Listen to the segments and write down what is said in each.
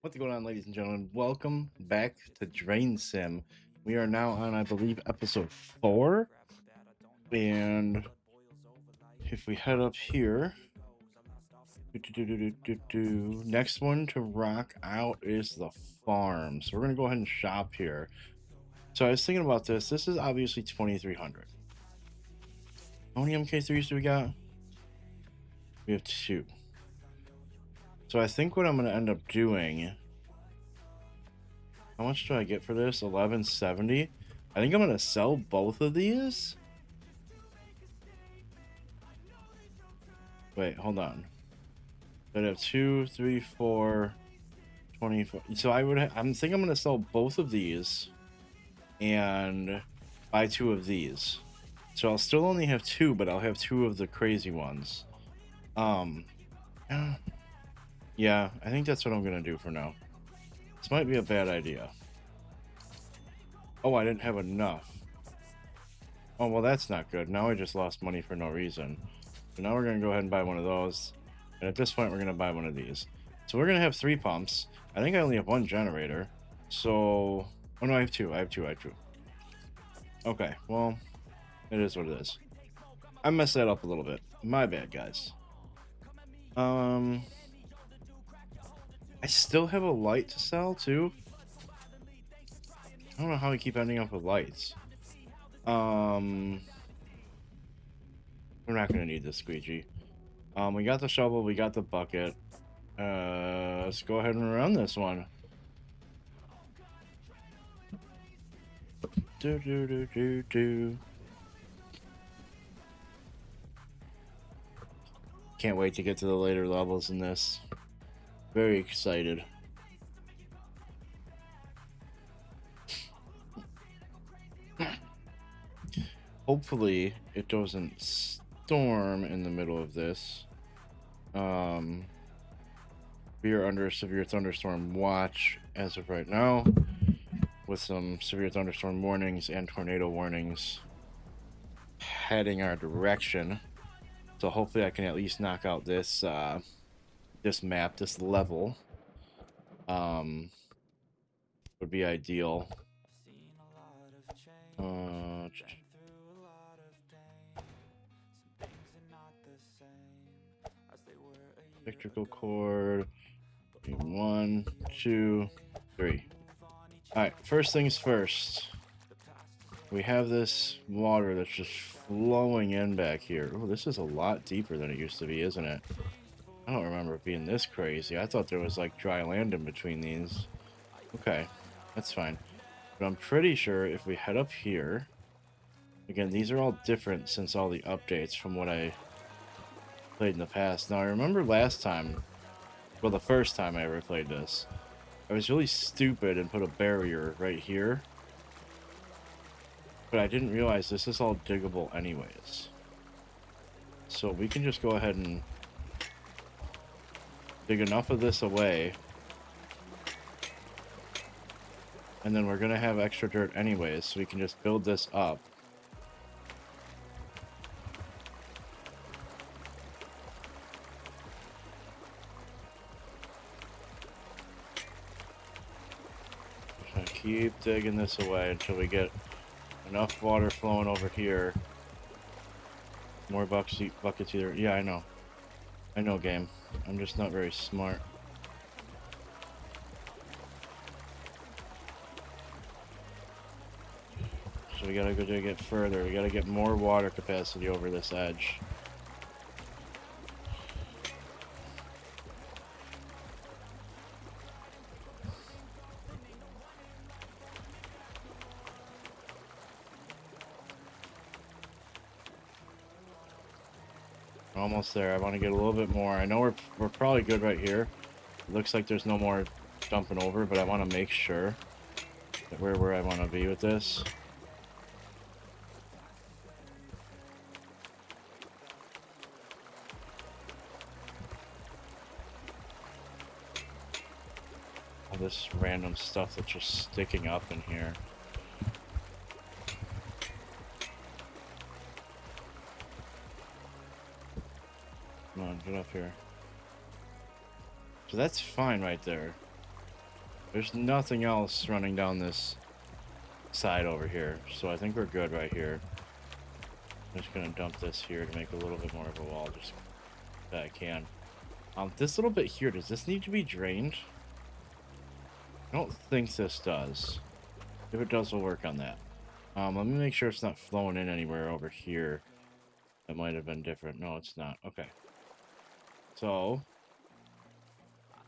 What's going on, ladies and gentlemen? Welcome back to DrainSim. We are now on, I believe, episode 4. And if we head up here, next one to rock out is the farm. So we're going to go ahead and shop here. So I was thinking about this. This is obviously 2,300. How many MK3s do we got? We have 2. So I think what I'm going to end up doing... How much do I get for this? 1170. I think I'm going to sell both of these. Wait, hold on. I'd have 2, 3, 4, 24. So I'm thinking I'm going to sell both of these and buy 2 of these. So I'll still only have 2, but I'll have 2 of the crazy ones. Yeah, I think that's what I'm going to do for now. This might be a bad idea. Oh, I didn't have enough. Oh, well, that's not good. Now I just lost money for no reason. So now we're going to go ahead and buy one of those. And at this point, we're going to buy one of these. So we're going to have 3 pumps. I think I only have 1 generator. So... Oh, no, I have 2. I have 2. Okay, well, it is what it is. I messed that up a little bit. My bad, guys. I still have a light to sell, too. I don't know how we keep ending up with lights. We're not going to need this squeegee. We got the shovel, we got the bucket. Let's go ahead and run this one. Can't wait to get to the later levels in this. Very excited. Hopefully it doesn't storm in the middle of this. We are under a severe thunderstorm watch as of right now, with some severe thunderstorm warnings and tornado warnings heading our direction. So hopefully I can at least knock out this this map, this level. Would be ideal. Electrical cord. 1, 2, 3. Alright, first things first. We have this water that's just flowing in back here. Oh, this is a lot deeper than it used to be, isn't it? I don't remember it being this crazy. I thought there was like dry land in between these. Okay, that's fine. But I'm pretty sure if we head up here... Again, these are all different since all the updates from what I played in the past. Now, I remember last time... Well, the first time I ever played this, I was really stupid and put a barrier right here. But I didn't realize this is all diggable anyways. So we can just go ahead and dig enough of this away. And then we're going to have extra dirt anyways, so we can just build this up. Keep digging this away until we get enough water flowing over here. More buckets either. Yeah, I know. I know, game. I'm just not very smart. So we gotta go dig it further. We gotta get more water capacity over this edge. Almost there. I want to get a little bit more. I know we're probably good right here. It looks like there's no more dumping over, but I want to make sure that we're where I want to be with this. All this random stuff that's just sticking up in here. Come on, get up here. So that's fine right there. There's nothing else running down this side over here, so I think we're good right here. I'm just gonna dump this here to make a little bit more of a wall, just that I can. This little bit here, does this need to be drained? I don't think this does. If it does, we'll work on that. Let me make sure it's not flowing in anywhere over here. That might have been different. No, it's not. Okay. So,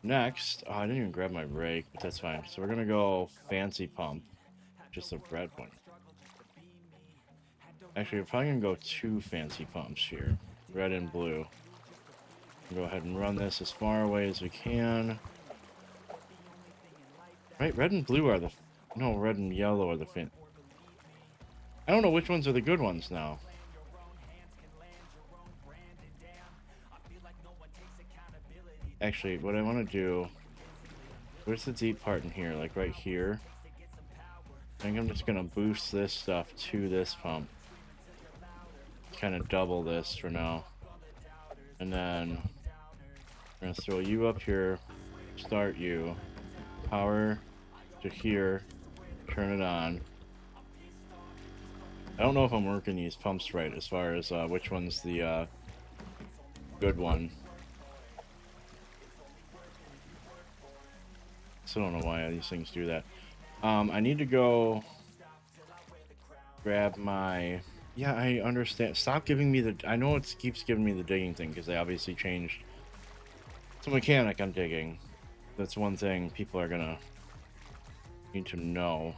next, I didn't even grab my rake, but that's fine. So we're gonna go fancy pump, just a red one. Actually, we're probably gonna go 2 fancy pumps here, red and blue. Go ahead and run this as far away as we can. Right, red and blue are the... No, red and yellow are the fin... I don't know which ones are the good ones now. Actually, what I want to do... Where's the deep part in here? Like right here? I think I'm just going to boost this stuff to this pump. Kind of double this for now. And then... I'm going to throw you up here. Start you. Power to here. Turn it on. I don't know if I'm working these pumps right as far as which one's the good one. Still don't know why these things do that. I need to go grab my... Yeah, I understand. Stop giving me the... I know it keeps giving me the digging thing because they obviously changed the mechanic on digging. That's one thing people are gonna need to know.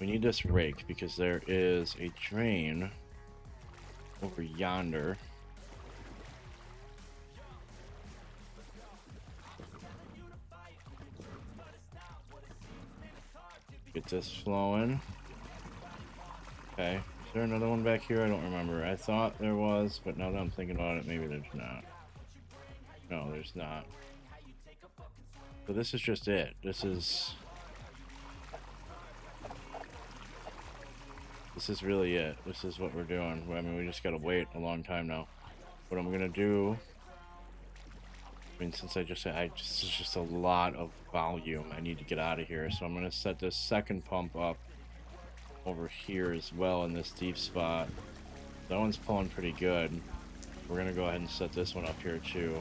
We need this rake because there is a drain over yonder. Get this flowing. Okay. Is there another one back here? I don't remember. I thought there was, but now that I'm thinking about it, maybe there's not. No, there's not. So this is just it. This is really it. This is what we're doing. I mean, we just gotta wait a long time now. What I'm gonna do... I mean, since this is just a lot of volume. I need to get out of here. So I'm gonna set this second pump up over here as well in this deep spot. That one's pulling pretty good. We're gonna go ahead and set this one up here too.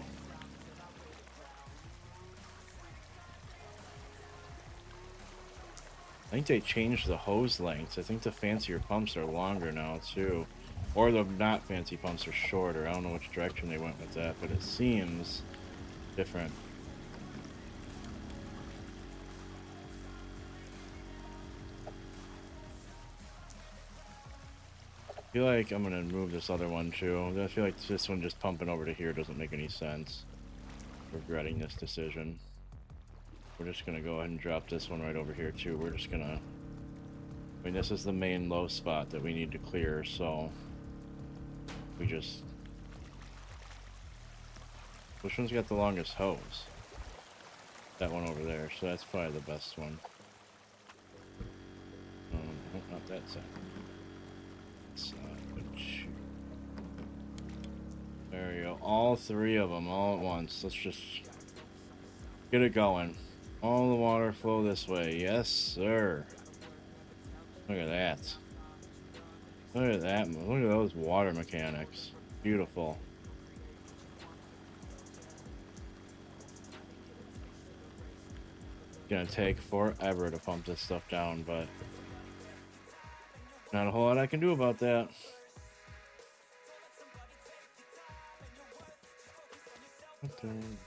I think they changed the hose lengths. I think the fancier pumps are longer now too. Or the not fancy pumps are shorter. I don't know which direction they went with that, but it seems different. I feel like I'm gonna move this other one too. I feel like this one just pumping over to here doesn't make any sense. Regretting this decision. We're just gonna go ahead and drop this one right over here too. We're just gonna... I mean, this is the main low spot that we need to clear, so... We just... Which one's got the longest hose? That one over there, so that's probably the best one. Not that side. There we go. All 3 of them all at once. Let's just get it going. All the water flow this way. Yes, sir. Look at that. Look at that. Look at those water mechanics. Beautiful. It's gonna take forever to pump this stuff down, but not a whole lot I can do about that.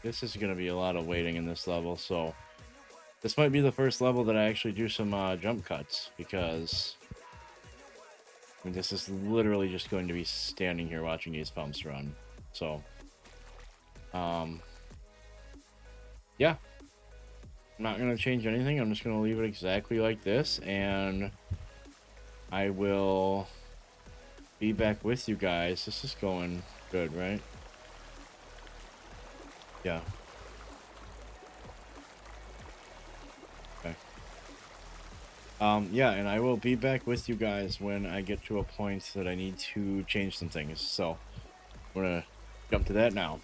This is going to be a lot of waiting in this level, so this might be the first level that I actually do some jump cuts, because I mean, this is literally just going to be standing here watching these pumps run. So, yeah, I'm not going to change anything. I'm just going to leave it exactly like this, and I will be back with you guys. This is going good, right? Yeah. Okay. Yeah, and I will be back with you guys when I get to a point that I need to change some things. So, we're gonna jump to that now.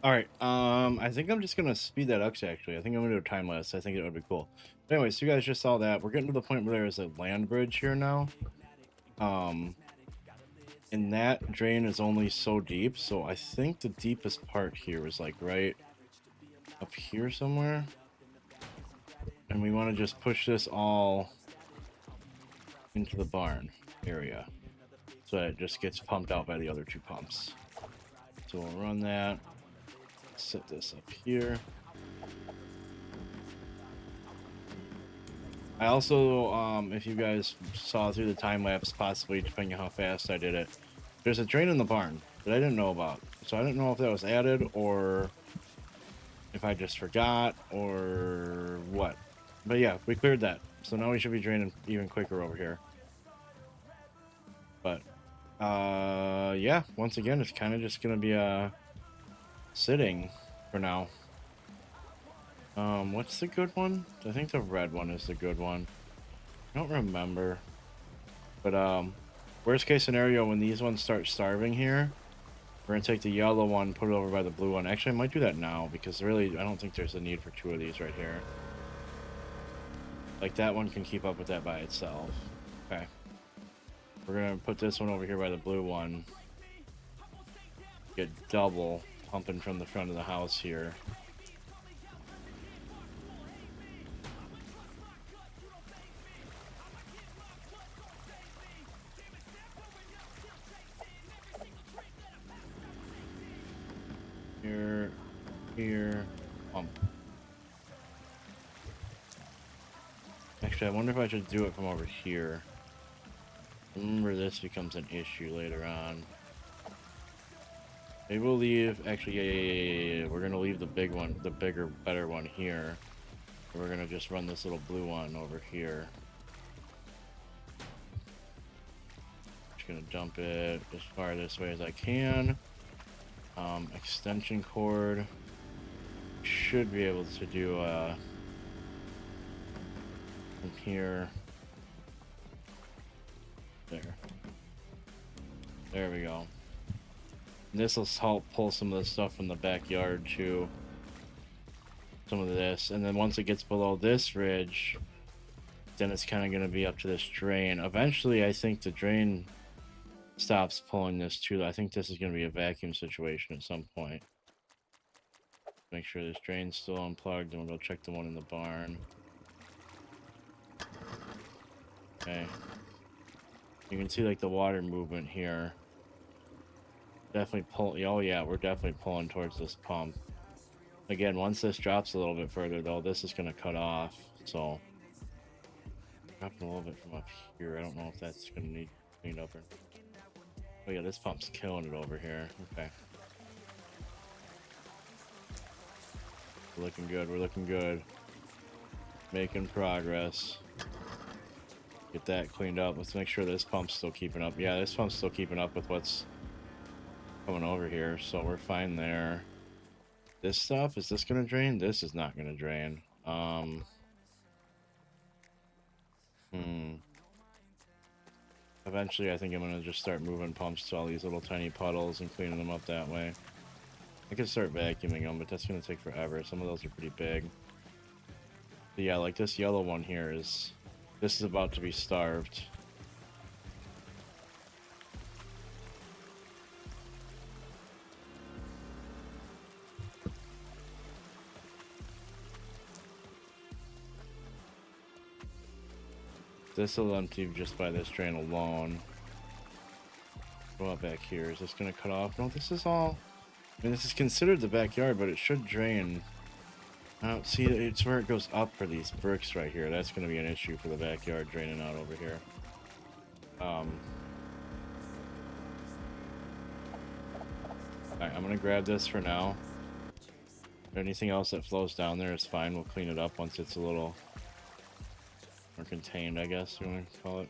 All right. I think I'm just gonna speed that up. Actually, I think I'm gonna do a time lapse. I think it would be cool. But anyways, so you guys just saw that. We're getting to the point where there is a land bridge here now. Um, and that drain is only so deep. So I think the deepest part here is like right up here somewhere. And we want to just push this all into the barn area, so that it just gets pumped out by the other two pumps. So we'll run that. Set this up here. I also, if you guys saw through the time lapse, possibly depending on how fast I did it, there's a drain in the barn that I didn't know about. So I didn't know if that was added or if I just forgot or what. But yeah, we cleared that. So now we should be draining even quicker over here. But yeah, once again, it's kind of just gonna be sitting for now. What's the good one? I think the red one is the good one. I don't remember. But worst case scenario, when these ones start starving here, we're gonna take the yellow one, put it over by the blue one. Actually, I might do that now because really, I don't think there's a need for two of these right here. Like that one can keep up with that by itself. Okay. We're gonna put this one over here by the blue one. Get double pumping from the front of the house here. Here, pump. Actually, I wonder if I should do it from over here. Remember, this becomes an issue later on. Maybe we'll leave. Actually, yeah. We're gonna leave the big one, the bigger, better one here. We're gonna just run this little blue one over here. Just gonna dump it as far this way as I can. Extension cord. Should be able to do from here. There we go. This will help pull some of the stuff from the backyard too. Some of this, and then once it gets below this ridge, then it's kind of going to be up to this drain. Eventually, I think the drain stops pulling this too. I think this is going to be a vacuum situation at some point. Make sure this drain's still unplugged, and we'll go check the one in the barn. Okay. You can see like the water movement here. Definitely pull. Oh yeah, we're definitely pulling towards this pump. Again, once this drops a little bit further though, this is going to cut off. So dropping a little bit from up here. I don't know if that's going to need cleaned up or. Oh yeah, this pump's killing it over here. Okay. We're looking good. We're looking good. Making progress. Get that cleaned up. Let's make sure this pump's still keeping up. Yeah, this pump's still keeping up with what's coming over here, so we're fine there. This stuff, is this gonna drain? This is not gonna drain. Eventually I think I'm gonna just start moving pumps to all these little tiny puddles and cleaning them up that way. I could start vacuuming them, but that's gonna take forever. Some of those are pretty big. But yeah, like this yellow one here is... This is about to be starved. This will empty just by this drain alone. Go out back here. Is this gonna cut off? No, this is all... I mean, this is considered the backyard, but it should drain. I don't see it. It's where it goes up for these bricks right here. That's gonna be an issue for the backyard draining out over here. Alright, I'm gonna grab this for now. Anything else that flows down there is fine. We'll clean it up once it's a little more contained, I guess you want to call it.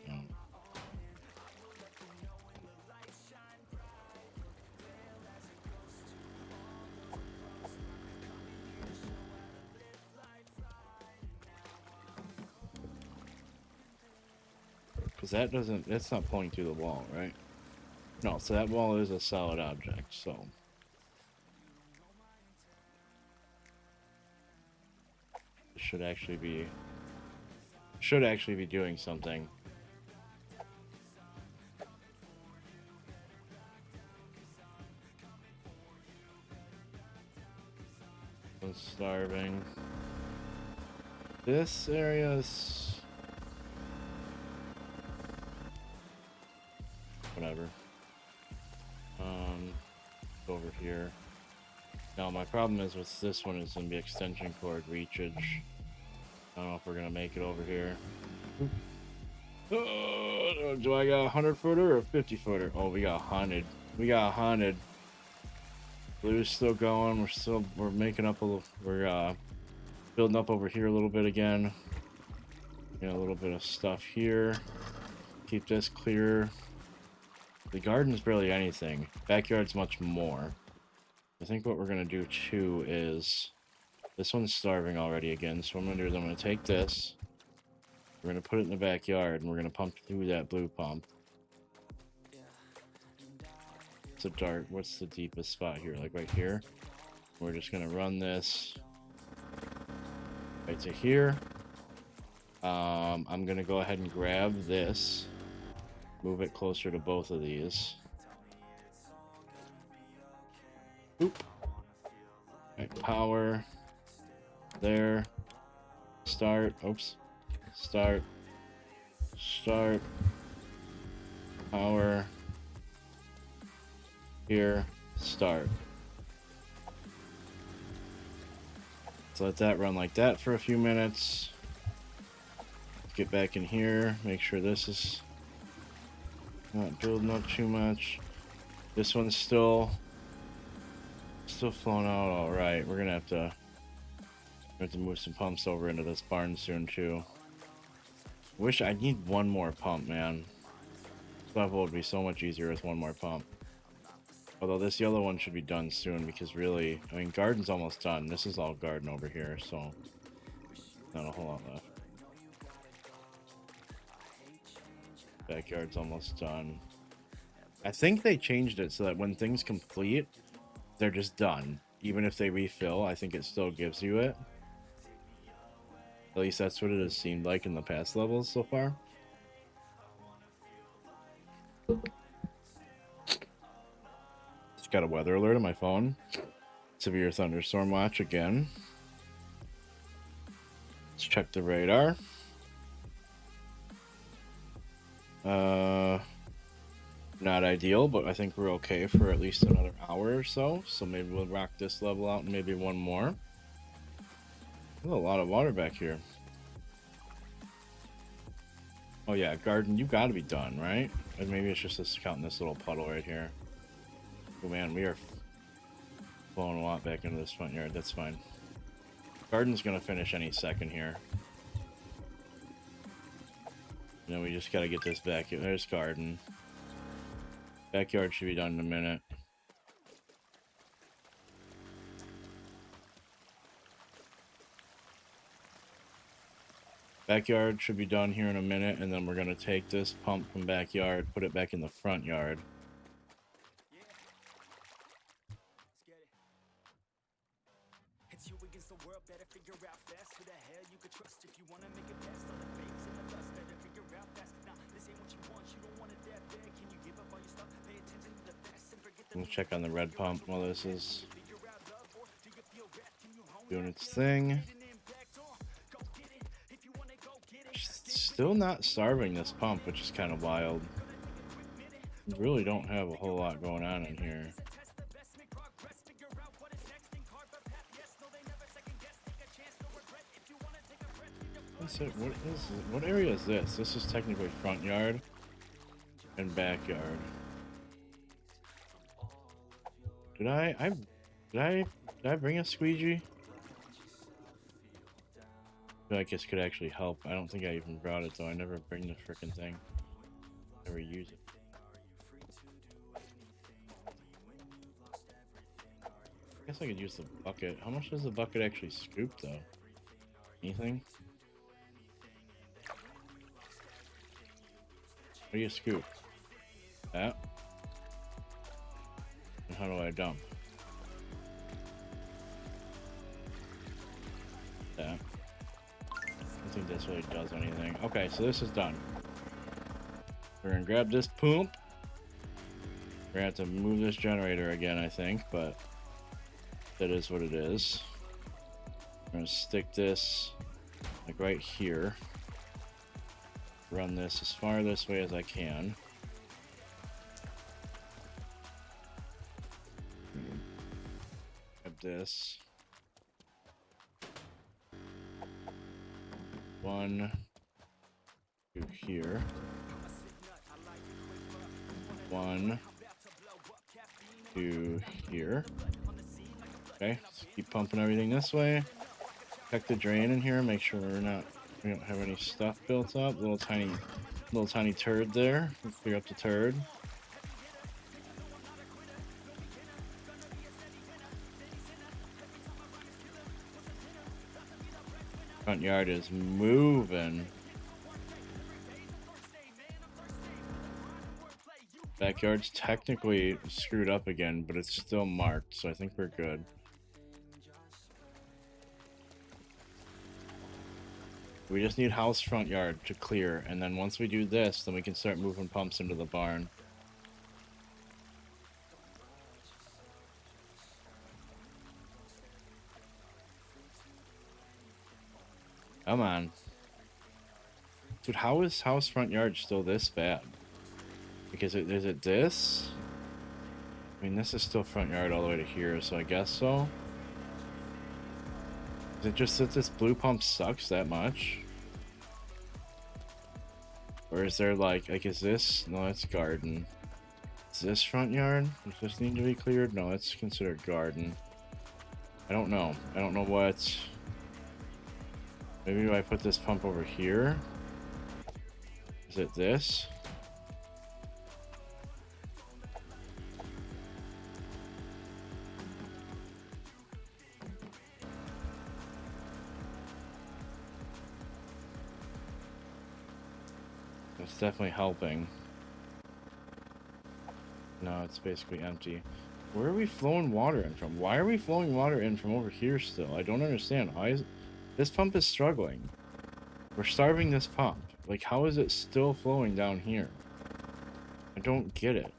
Because that doesn't, that's not pulling through the wall, right? No, so that wall is a solid object, so. It should actually be doing something. I'm starving. This area is whatever. Over here. Now my problem is with this one is gonna be extension cord reachage. I don't know if we're gonna make it over here. Oh, do I got a 100-footer or a 50-footer? Oh, we got 100. We got 100. Blue's still going. We're making up a little. We're building up over here a little bit again. A little bit of stuff here. Keep this clear. The garden's barely anything. Backyard's much more. I think what we're gonna do too is this one's starving already again. So what I'm gonna do is I'm gonna take this. We're gonna put it in the backyard and we're gonna pump through that blue pump. What's the deepest spot here? Like right here. We're just gonna run this right to here. I'm gonna go ahead and grab this. Move it closer to both of these. Oop. Right, power. There. Start. Oops. Start. Start. Power. Here. Start. So let that run like that for a few minutes. Get back in here. Make sure this is not building up too much. This one's still flowing out all right. We're gonna have to move some pumps over into this barn soon too. Wish I need one more pump, man. This level would be so much easier with one more pump. Although this yellow one should be done soon because really, I mean, garden's almost done. This is all garden over here, so not a whole lot left. Backyard's almost done. I think they changed it so that when things complete, they're just done. Even if they refill, I think it still gives you it. At least that's what it has seemed like in the past levels so far. Just got a weather alert on my phone. Severe thunderstorm watch again. Let's check the radar. Not ideal, but I think we're okay for at least another hour or so. So maybe we'll rock this level out and maybe one more. There's a lot of water back here. Oh yeah, garden, you gotta be done, right? And maybe it's just this counting this little puddle right here. Oh man, we are flowing a lot back into this front yard. That's fine. Garden's gonna finish any second here. And then we just gotta get this back. There's garden. Backyard should be done in a minute. Backyard should be done here in a minute, and then we're gonna take this pump from backyard, put it back in the front yard. We'll check on the red pump while this is doing its thing. Still not starving this pump, which is kind of wild. We really don't have a whole lot going on in here. What area is this? This is technically front yard and backyard. Did I bring a squeegee? I feel like this could actually help. I don't think I even brought it though. I never bring the frickin' thing. Never use it. I guess I could use the bucket. How much does the bucket actually scoop though? Anything? What do you scoop? That? And how do I dump? That. think this really does anything. Okay, so this is done. We're gonna grab this pump. We're gonna have to move this generator again, I think, but that is what it is. We're gonna stick this like right here. Run this as far this way as I can. Grab this. 1, 2 here. 1, 2 here. Okay, let's keep pumping everything this way. Check the drain in here, make sure we don't have any stuff built up. Little tiny turd there. We'll clear up the turd. Front yard is moving. Backyard's technically screwed up again, but it's still marked, so I think we're good. We just need house front yard to clear, and then once we do this, then we can start moving pumps into the barn. Come on. Dude, how is house front yard still this bad? Because is it this? I mean, this is still front yard all the way to here, so I guess so. Is it just that this blue pump sucks that much? Or is there like is this? No, it's garden. Is this front yard? Does this need to be cleared? No, it's considered garden. I don't know. I don't know what... Maybe if I put this pump over here? Is it this? It's definitely helping. No, it's basically empty. Where are we flowing water in from? Why are we flowing water in from over here still? I don't understand. Why is... This pump is struggling. We're starving this pump. Like, how is it still flowing down here? I don't get it.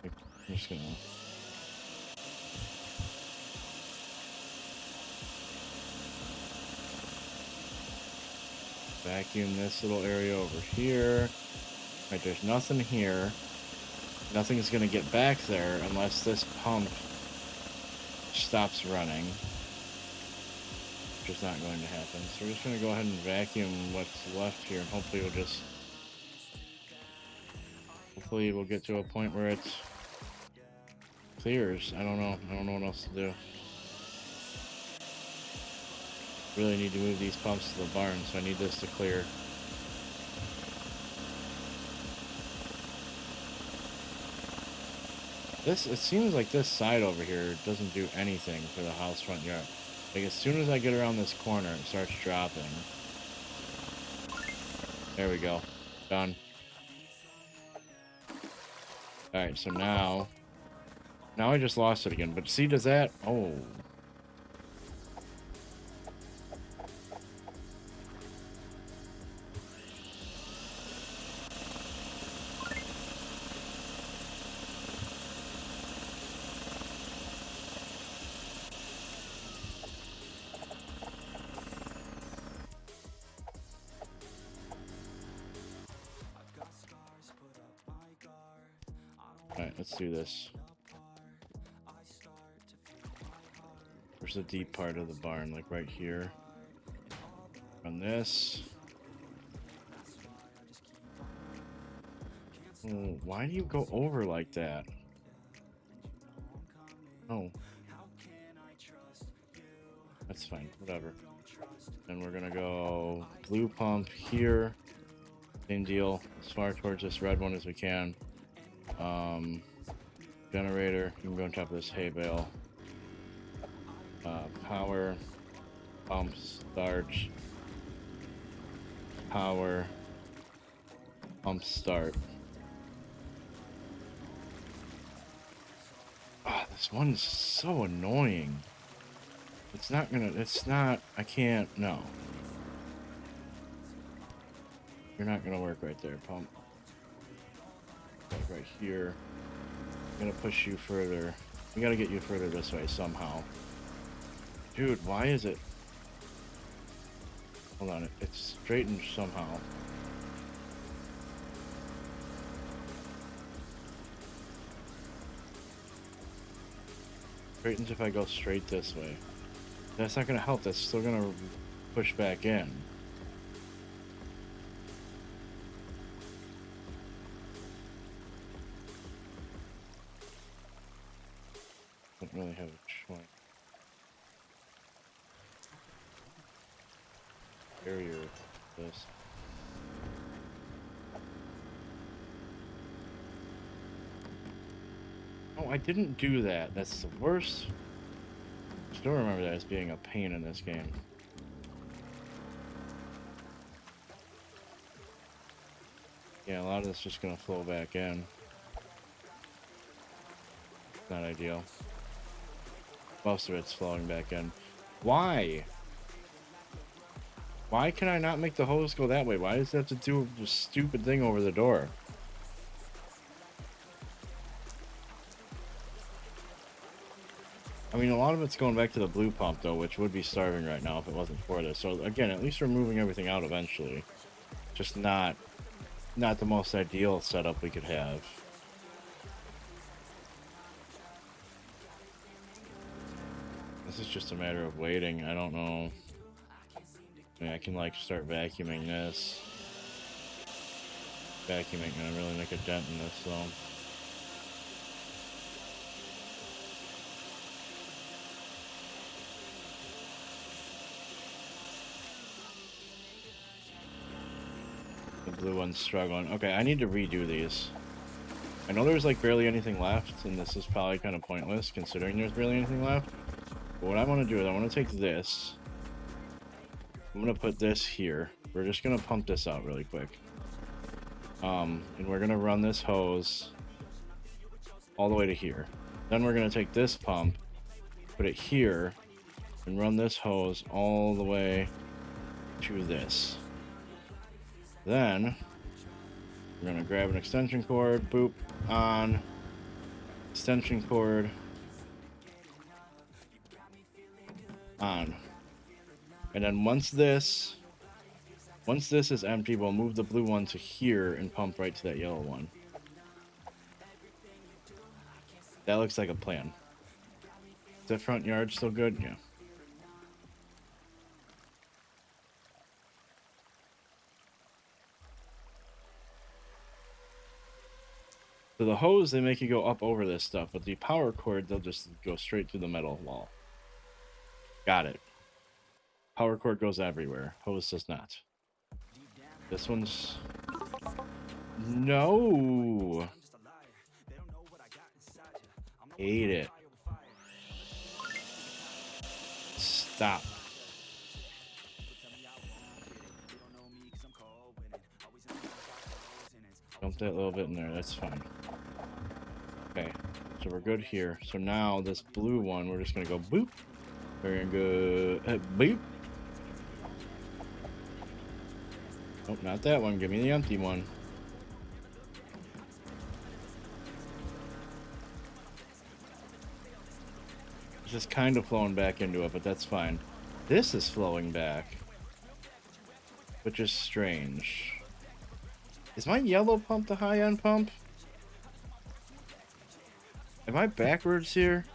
Like, I'm just gonna... Vacuum this little area over here. Right, there's nothing here. Nothing's gonna get back there unless this pump stops running. Which is not going to happen. So we're just gonna go ahead and vacuum what's left here, and hopefully we'll just... Hopefully we'll get to a point where it clears. I don't know. I don't know what else to do. Really need to move these pumps to the barn, so I need this to clear. It seems like this side over here doesn't do anything for the house front yard. Like, as soon as I get around this corner, it starts dropping. There we go. Done. Alright, so now I just lost it again. But see, does that... Oh. Alright, let's do this. Where's the deep part of the barn? Like right here. On this. Oh, why do you go over like that? Oh. That's fine, whatever. And we're gonna go blue pump here. Same deal, as far towards this red one as we can. Generator, you can go on top of this hay bale. Power, pump, start, power, pump, start. Ah, this one's so annoying. It's not, I can't, no. You're not gonna work right there, pump. Like right here. I'm gonna push you further. We gotta get you further this way somehow. Dude, why is it? Hold on, it's straightened somehow. Straightens if I go straight this way. That's not gonna help, that's still gonna push back in. Don't really have a choice. Barrier this. Oh, I didn't do that. That's the worst. Still remember that as being a pain in this game. Yeah, a lot of this is just gonna flow back in. Not ideal. Most of it's flowing back in. Why? Why can I not make the hose go that way? Why does it have to do a stupid thing over the door? I mean, a lot of it's going back to the blue pump, though, which would be starving right now if it wasn't for this. So, again, at least we're moving everything out eventually. Just not the most ideal setup we could have. This is just a matter of waiting. I don't know. I mean, I can, like, start vacuuming this. Vacuuming gonna really make a dent in this, though. The blue one's struggling. Okay, I need to redo these. I know there's like barely anything left, and this is probably kind of pointless considering there's barely anything left. But what I want to do is I want to take this. I'm going to put this here. We're just going to pump this out really quick. And we're going to run this hose all the way to here. Then we're going to take this pump, put it here, and run this hose all the way to this. Then we're going to grab an extension cord, boop, on, extension cord, on. And then once this is empty, we'll move the blue one to here and pump right to that yellow one. That looks like a plan. Is that front yard still good? Yeah. So the hose, they make you go up over this stuff, but the power cord, they'll just go straight through the metal wall. Got it. Power cord goes everywhere. Hose does not. This one's... No! Hate it. Stop. Dump that little bit in there, that's fine. Okay, so we're good here. So now this blue one, we're just gonna go boop. Very good. Boop. Oh, not that one. Give me the empty one. It's just kind of flowing back into it, but that's fine. This is flowing back, which is strange. Is my yellow pump the high-end pump? Am I backwards here?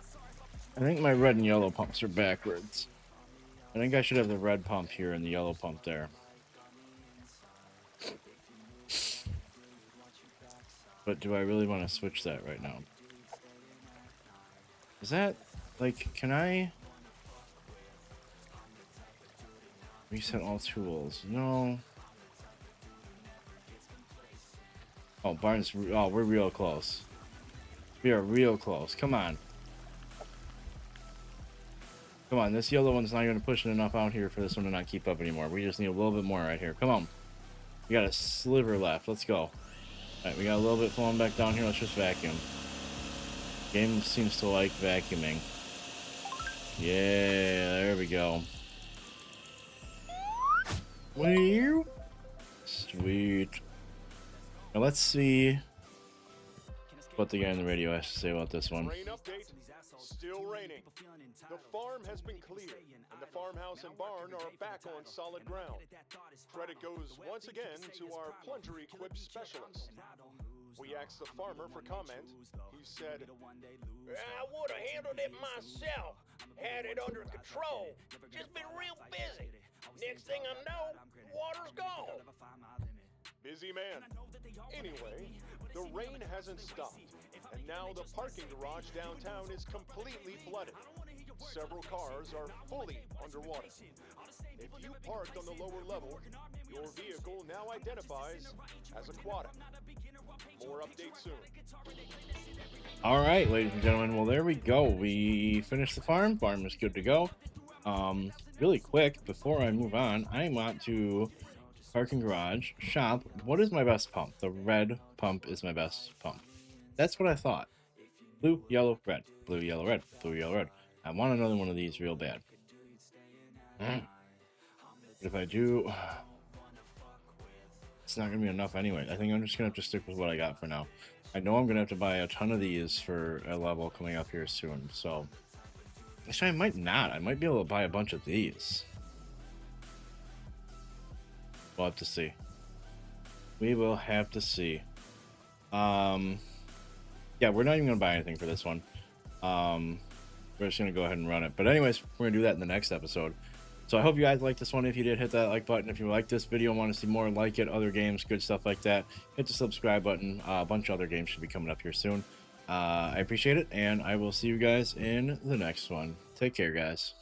I think my red and yellow pumps are backwards. I think I should have the red pump here and the yellow pump there. But do I really want to switch that right now? Is that, like, can I reset all tools? No. Oh, Barnes, oh, we're real close. We are real close. Come on. Come on, this yellow one's not even pushing enough out here for this one to not keep up anymore. We just need a little bit more right here. Come on. We got a sliver left. Let's go. Alright, we got a little bit flowing back down here. Let's just vacuum. Game seems to like vacuuming. Yeah, there we go. Sweet. Now let's see what the guy on the radio has to say about this one. Rain update. Still raining. The farm has been cleared, and the farmhouse and barn are back on solid ground. Credit goes once again to our plunger-equipped specialist. We asked the farmer for comment. He said, I would have handled it myself. Had it under control. Just been real busy. Next thing I know, water's gone. busy man. Anyway, the rain hasn't stopped, and now the parking garage downtown is completely flooded. Several cars are fully underwater. If you parked on the lower level, your vehicle now identifies as aquatic. More updates soon. All right, ladies and gentlemen. Well, there we go. We finished the farm. Farm is good to go. Really quick, before I move on, I want to parking garage shop. What is my best pump? The red pump is my best pump. That's what I thought. Blue, yellow, red. Blue, yellow, red. Blue, yellow, red. I want another one of these real bad. But if I do, it's not gonna be enough anyway. I think I'm just gonna have to stick with what I got for now. I know I'm gonna have to buy a ton of these for a level coming up here soon, so actually I might not. I might be able to buy a bunch of these. We'll have to see. We will have to see. Yeah, we're not even gonna buy anything for this one. We're just gonna go ahead and run it. But anyways, we're gonna do that in the next episode. So I hope you guys liked this one. If you did, hit that like button. If you like this video and want to see more like it, other games, good stuff like that, hit the subscribe button. A bunch of other games should be coming up here soon. I appreciate it, and I will see you guys in the next one. Take care, guys.